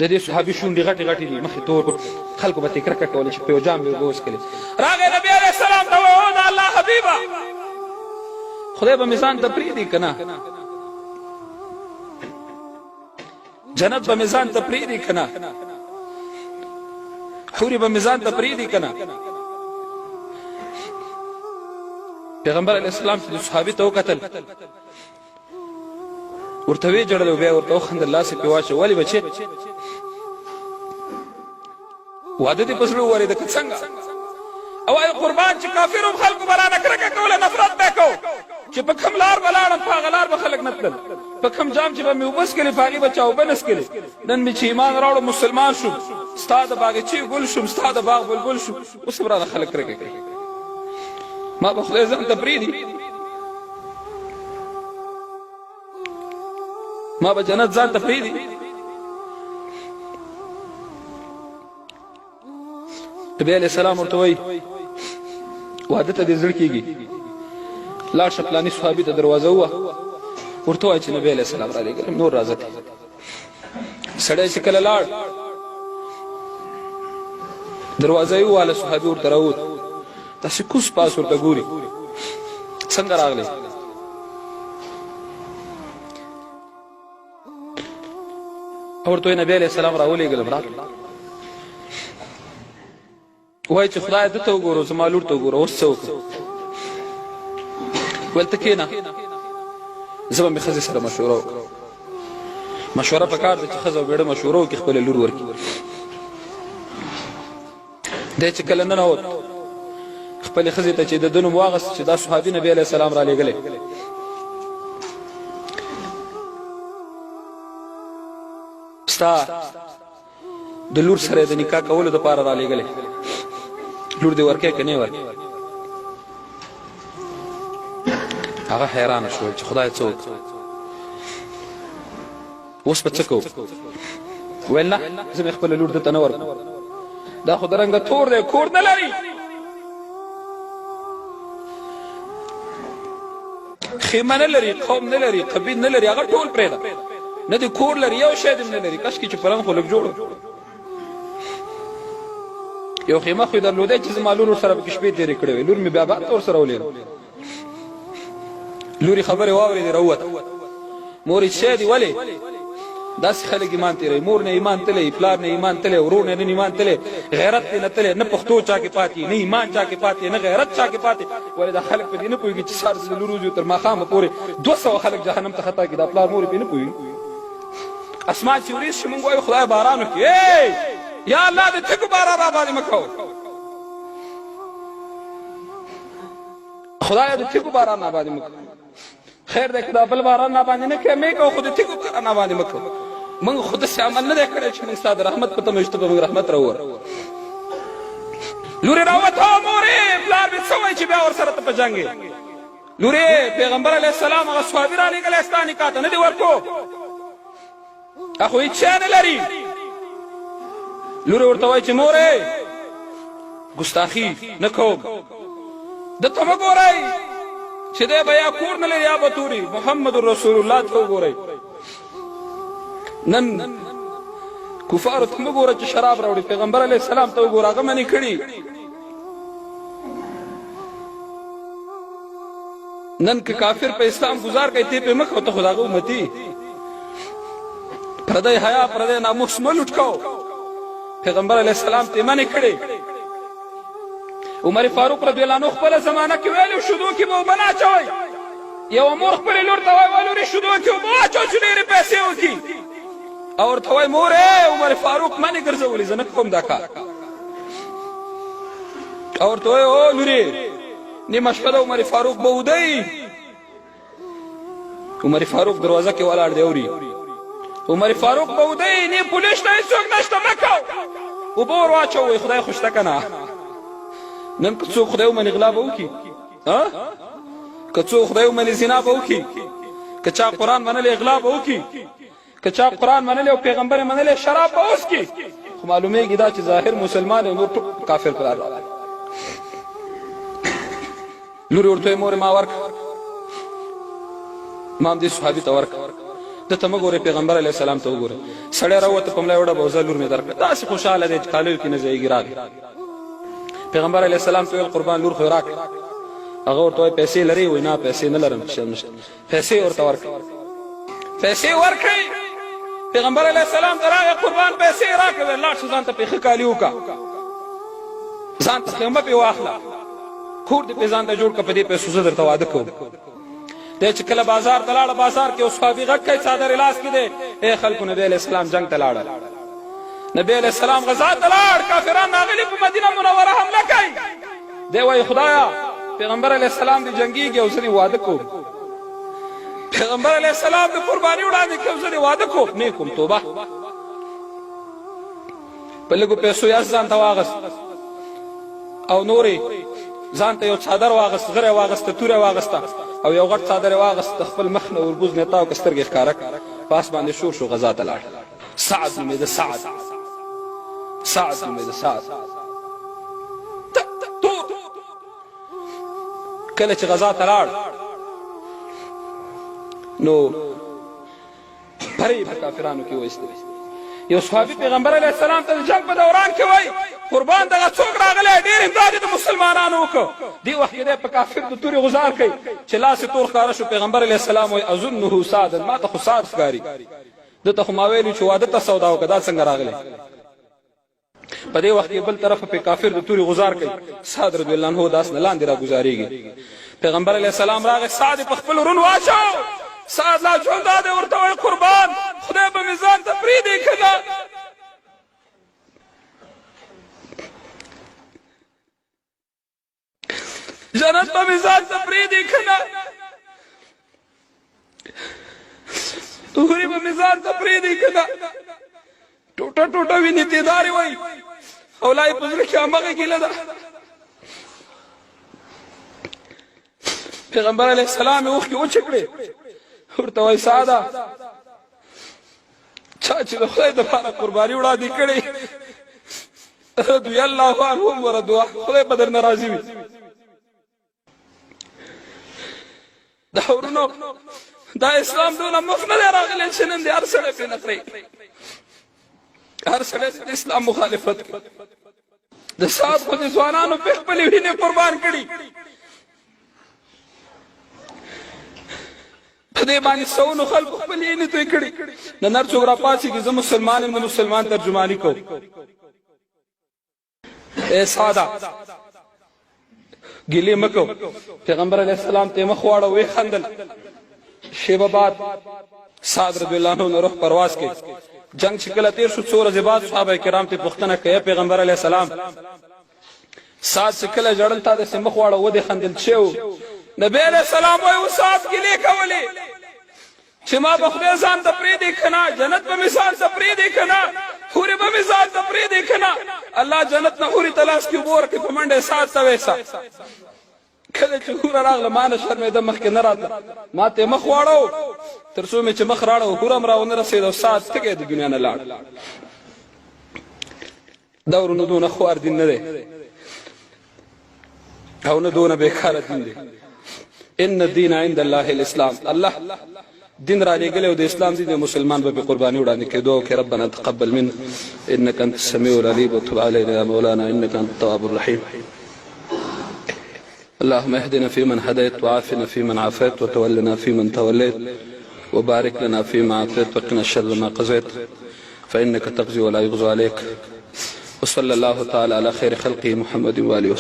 د دې صحابي شونډې غټې غټې دي، مخې تور، خلکو به ترې کرکه کولې چې په یو جام یې اوبه وڅښلې. راغی نبي علیه السلام ته وایي او د الله حبیبه خدای به مې ځان ته پرېږدي که نه؟ جنت به مې ځان ته پرېږدي که نه؟ حورې به مې ځان ته پرېږدي که نه؟ پیغمبر علیه السلام چې د صحابي ته وکتل، ورته ویې ژړل او بیا ورته وخندل، لاس یې پرې واچو. ولې بچې واده دې په زړه وورېده که څنګه؟ او ای قربان چې کافرو به خلکو به رانه کرکه کوله، نفرت به یې کو چې په کوم لار به لاړم په هغه لار به خلک نه تلل، په کوم جام چې به مې اوبه څکلې په هغې به چا اوبه نه څکلې. نن مې چې ایمان راوړو مسلمان شوم، ستا د باغچې ګل شوم، ستا د باغ بلبل شوم، اوس به رانه خلک کرکه کوي. ما به خدای ځان ته پرېږدي؟ ما به جنت ځان ته پرېږدي؟ نبی علیه السلام ورته وایي واده ته دې زړه کېږي، لاړ شه فلاني صحابي ته دروازه ووهه، ورته وایي چې نبی علیه السلام رالېږلم، نور راځه ته. سړی چې کله لاړ دروازه یې ووهله، صحابي ورته راووت، داسې کوس پاس ورته ګوري څنګه راغلی؟ ورته وایي نبی علیه السلام راولېږلم، راغله. وایي چې خدای ده ته وګورو، زما لور ته وګوره، اوس څه وکړو؟ ویل ته کښېنه، زه به مې ښځې سره مشوره وکړم. مشوره پکار ده چې ښځه او بیړه مشوره وکړي، خپله لور ورکړي. دی چې کله ننوت خپلې ښځې ته چې د ده نوم واغست چې دا صحابي نبي علیه السلام رالېږلی، ستا د لور سره یې د نکاح کولو دپاره رالېږلی، لور دې ورکوې که نه یې ورکوې؟ هغه حیرانه شو چې خدای څه وکړو، اوس به څه کوو؟ ویل نه، زه مې خپله لور دته نه ورکوم، دا خو د رنګه تور دی، کور نه لري، خیمه نه لري، قوم نه لري، قبیل نه لري، هغه ټول پرېږده، نه دې کور لري، یو شی دې نه لري، کاشکې چې پلنګ خو لږ جوړ یو خیمه خو یې درلودی چې زما لور ورسره پکې شپې تېرې کړې وې، لور مې بیا باد ته ورسره ولیده. لور یې خبرې واورېدې راووته، مور یې څه دی ولې داسې خلک ایمان تېروي؟ مور نه ایمان تللی، پلار نه ایمان تللی، ورور نه ایمان تللی، غیرت دې نه تللی، نه پښتو چا کې پاتې، نه ایمان چا کې پاتې، نه غیرت چا کې پاتې. ولې دا خلک په دې نه پوهېږي چې سهار د لور وځي تر ماښامه پورې 200 خلک جهنم ته خطا کړي، دا پلار مور یې پرې نه پوهېږي. اسمان چې وریځ شي مونږ وایو خدای باران وکړي، یا الله د تیږو باران را باندې مه کوه، خدایه د تیږو باران را باندې مه کوه. خیر دی که دا بل باران را باندې نه کوې مې کوه، خو د تیږو باران را باندې مه کوه. موږ خو داسې عمل نه دی کړی چې موږ ستا د رحمت په تمه چې ته به موږ رحمت راووره. لورې راووته، مورې پلار مې څه وایي چې بیا ورسره ته په جنګ یې؟ لورې پیغمبر علیه السلام هغه صحابي رالېږلی ستا نکاح ته نه دې ورکو، خو هېڅ شی نه لري. لورې ورته وایي چې مورې ګستاخي نه کوم، دته مه ګورئ چې دی به یا کور نه لري یا به توري، محمد رسول الله ته وګورئ. نن کفارو ته مه ګوره چې شراب راوړي، پیغمبر علیه السلام ته وګوره، هغه منې کړي. نن که کافر په اسلام ګزار کوي تی پې مه کوه، ته خو د هغه امتي. پردی حیا پردی ناموس مه لوټ کوه، پیغمبر علیه السلام ته یې منې کړې. عمر فاروق رضی الله عنه خپله زمانه کې ویلي شودو کې به اوبه نه اچوئ. یوه مور خپلې لور ته وایي ولورې شودو کې اوبه واچوه چې ډېرې پیسې وکړي، او ورته وایي مورې عمر فاروق منې ګرځولي، زه نه کوم دا کار. او ورته وایي او لورې نیمه شپه د عمر فاروق به ودی. عمر فاروق دروازه کې ولاړ دی اوري، عمر فاروق به ودی، نه پولیس نه هېڅوک نشته، مه کوه، اوبه ور واچوئ، خدای خو شته که نه. نن که څوک خدای ومني غلا به وکړي، که څوک خدای ومني زنا به وکړي، که چا قرآن منلی غلا به وکړي، که چا قرآن منلی او پیغمبر یې منلی شراب به وڅکي. خو معلومیږي دا چې ظاهر مسلمان او نور ټول کافر قرار راغلی. لورې ورته وایي مورې ما ورکړه، ما هم دې صحابي ته ورکړه، د دته مګوره پیغمبر علیه السلام ته وګوره سړی راوته په ملا وړه بوزه لور مې درکړه داسې خوشحاله دی چې کالو کې نه ځایږي راغی پیغمبر علیه السلام ته ویل قربان لور خو راکړه هغه ورته وایي پیسې لرې وایي نه پیسې نه لرم پیسې ورته ورکړه پیسې ورکړئ پیغمبر علیه السلام ته راغی قربان پیسې راکړه ویل لاړ شه ځان ته پېښه کالي وکړه ځان ته خیمه پې واخله کور دې پې ځان ته جوړ کړه په دې پیسو زه درته واده کوم دی چې کله بازار ته لاړه بازار کې یو صحابي غږ کوي څادر یې لاس کې دی ای خلکو نبي علیه السلام جنګ ته لاړل نبي علیه السلام غزا ته لاړ کافران راغلي په مدینه منوره حمله کوي دی وایي خدایا پیغمبر علیه السلام دې جنګېږي او زه دې واده کوم پیغمبر علیه السلام د قرباني وړاندې کوي زه دې واده کوم نه کوم توبه په لږو پیسو یې ځان ته واغست او نورې ځان ته یو څادر واغست غره واغسته توره واغسته او یو غټ څادر یې واغست خپل مخ نه وربوز نه تاو که سترګې ښکاره په آس باندې شور شو غزا ته لاړ سعد نومېده سعد نومېده سعد کله چې غزا ته لاړ نو پرې په کافرانو کې وایسته یو صحابي پیغمبر علیه السلام ته د جنګ په دوران کې وایي قربان دغه څوک راغلی ډېر امداد یې د مسلمانانو وکړ دې وخت کې دی په کافر د تورې غزار کوي چې لاس یې تور ښکاره شو پیغمبر علیه السلام وایي اظنه سعدا ما ته خو سعد ښکاري ده ته خو ما ویلي چې واده ته سودا وکړه دا څنګه راغلی په دې وخت کې بل طرفه په کافر د تورې غزار کوي سعد رضی الله عنه داس نه لاندې راګزارېږي پیغمبر علیه السلام راغی سعد یې په خپل ورون واچو سعد لا ژوندا دی ورته وایي قربان خدای به مې ځان ته پرېږدي که نه جنت به مې ځان ته پرېږدي که نه هورې به مې ځان ته پرېږدي که نه ټوټه ټوټه وینې تېدارې وایي او لا یې په زړه کې همغه ګیله ده پیغمبر علیه السلام یې اوښکې وچې کړې ورته وایي سعده چا چې د خدای دپاره قرباني وړاندې کړې رضی الله عنهم ورضوا خدای به درنه راضي وي دا ورونو دا اسلام دونه مفت نه دی راغلی چې نن دې هر سړی پرې نقرې هر سړی د اسلام مخالفت کوي د سعد خو د ځوانانو پې خپلې وینې قربان کړي په دې باندې سونو خلکو خپلې وینې توی کړي نن هر څوک راپاڅېږي زه مسلمان یم د مسلمان ترجماني کوم ای سعده ګیلې مه کو پیغمبر علیه السلام ته یې مخ واړه ویې خندل شیبه بعد سعد رضی الله عنه روح پرواز کوي جنگ چې کله تیر شو څو ورځې بعد صحابه کرام ته پوښتنه کوي پیغمبر علیه السلام سعد چې کله ژړل تا داسې مخ واړه ودې خندل چې و نبی علیه السلام وایي و سعد ګیلې کولې چې ما به خدای ځان ته پرېږدي که نه جنت به مې ځان ته پرېږدي که نه حورې به مې ځان ته پرېږدي که نه الله جنت نه حورې ته لاس کې اوبه ورکړي په منډه یې سعد ته ویسه کله چې حوره راغله ما نه شرمېده مخکې نه راتله ما ته یې مخ واړو تر څو مې چې مخ راړه حوره هم راونه رسېده او سعد تږی د دنیا نه لاړ دا ورونو دونه خوار دین نه دی او نه دونه بېکاره دین دی ان الدین عند الله الاسلام الله دین را لېږلی او د اسلام دین د مسلمان به پې قرباني وړاندې کېدو او کې ربنا تقبل منا انك انت السميع العليم وتب علينا يا مولانا انك انت التواب الرحيم اللهم اهدنا فيمن هديت وعافنا فيمن عافيت وتولنا فيمن توليت وبارك لنا فيما اعطيت وقنا شر ما قضيت فانك تقضي ولا يقضى عليك وصلى الله تعالى على خير خلقه محمد واله وسلم